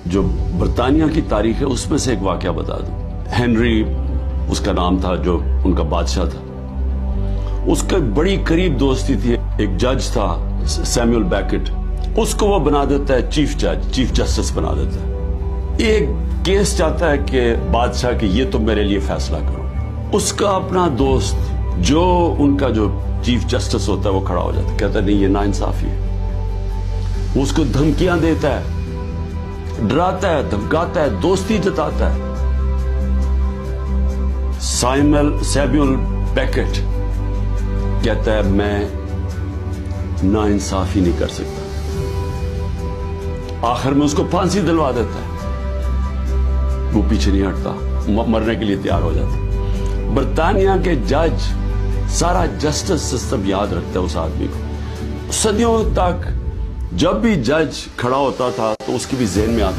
جو برطانیہ کی تاریخ ہے اس میں سے ایک واقعہ بتا دوں. ہنری اس کا نام تھا جو ان کا بادشاہ تھا. اس کا بڑی قریب دوستی تھی. ایک جج تھا سیموئل بیکٹ, اس کو وہ بنا دیتا ہے چیف جج, چیف جسٹس بنا دیتا ہے. ایک کیس چاہتا ہے کہ بادشاہ کہ یہ تم میرے لیے فیصلہ کرو. اس کا اپنا دوست جو ان کا جو چیف جسٹس ہوتا ہے وہ کھڑا ہو جاتا ہے, کہتا ہے نہیں یہ ناانصافی ہے. اس کو دھمکیاں دیتا ہے, ڈراتا ہے, دھمکاتا ہے, دوستی جتاتا ہے. سیموئل بیکٹ کہتا ہے میں ناانصافی نہیں کر سکتا. آخر میں اس کو پھانسی دلوا دیتا ہے. وہ پیچھے نہیں ہٹتا, مرنے کے لیے تیار ہو جاتا. برطانیہ کے جج سارا جسٹس سسٹم یاد رکھتا ہے اس آدمی کو. صدیوں تک جب بھی جج کھڑا ہوتا تھا تو اس کے بھی ذہن میں آتا